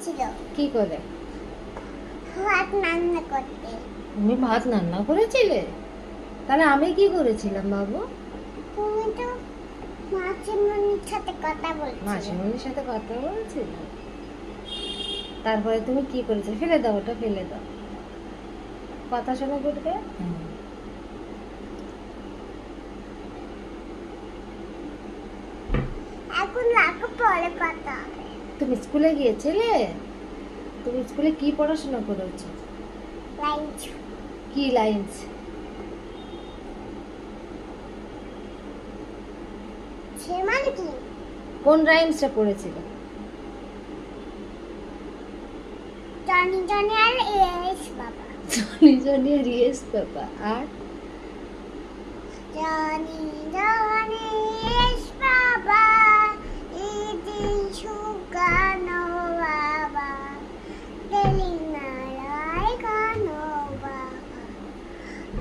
গিয়েছিল কি করে? ভাত রান্না করতে। তুমি ভাত রান্না করেছিলে? তাহলে আমি কি করেছিলাম বাবু? তুমি তো মাসিমণির সাথে কথা বলছিলে। মাসিমণির সাথে কথা বলছিলে? তারপরে তুমি কি করেছো? ফেলে দাও, ওটা ফেলে দাও। কথা শোনা করবে। এখন রাখো, পরে কথা হবে। তুমি স্কুলে গিয়েছিলে? তুমি স্কুলে কি পড়াশোনা করেছো? লাইন্স। কি লাইন্স? সে মানে কি? কোন রাইমসটা পড়েছিলে? জনি জনি আর এস বাবা। জনি জনি আর ইয়েস বাবা। আর জনি জনি এস বাবা, ইদিন সুগানো বাবা, দেলি নারায় গানো বাবা,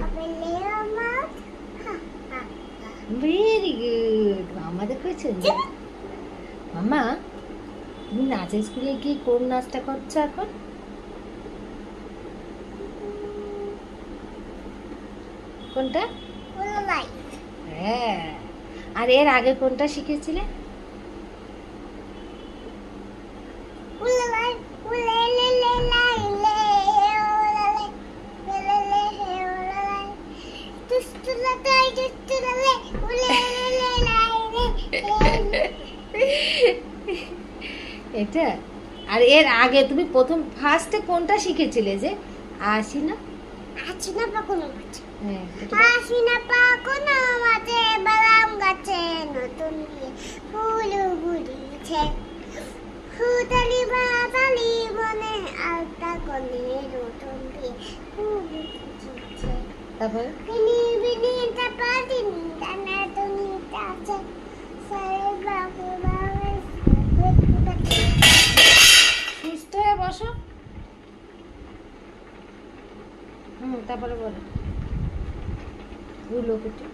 আপেলে আমার ভেরি গুড। মামা দেখেছেন? মামা, তুমি নাচের স্কুলে গিয়ে কোন নাচটা করছো এখন? কোনটা? উলাই হ্যাঁ। আর এর আগে কোনটা শিখেছিলে? উলাই উলেলে লে লাই লে উলাই উলেলে হে উলাই তুস্তুলা তাই তুস্তুলা লে উলেলে লে লাই লে। এটা। আর এর আগে তুমি প্রথম ফার্স্টে কোনটা শিখেছিলে যে আসি না? আছি না পাকুনো গাছে, হ্যাঁ, আসি না পাকুনো মাঝে বাদাম গাছে নতুন বিয়ে ফুল গুড়িয়েছে, ফুটালি বাতালি মনে আলতা কোনে নতুন বিয়ে ফুল গুড়িয়েছে। তারপরে বিনি বিনি টাপাদিনি টানা তুমি টাচে সারে বাবু বাবু সুস্থ হয়ে বসো। তারপরে বলো উলোকুটি।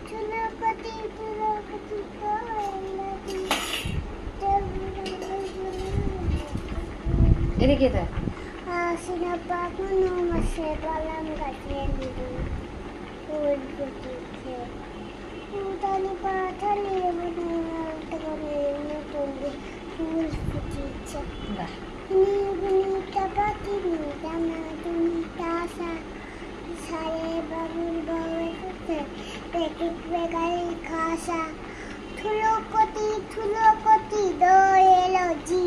চুলকতি চুলকতি কোলাতি এদিকে থাক। আসিনা পাকুনো মাসে বাদাম গাছে নিবি ফুল ফুটেছে, ফুটালি পাতালি মনে আলতা কোনে নতুন বিয়ে ফুল ফুটেছে। বাহ। বিনি টাপাদিনি টানা তুমি টাসা সারে বাবুর বাবাতে পেকিট বেগালি খাসা থুলো কতি দো এলো জি।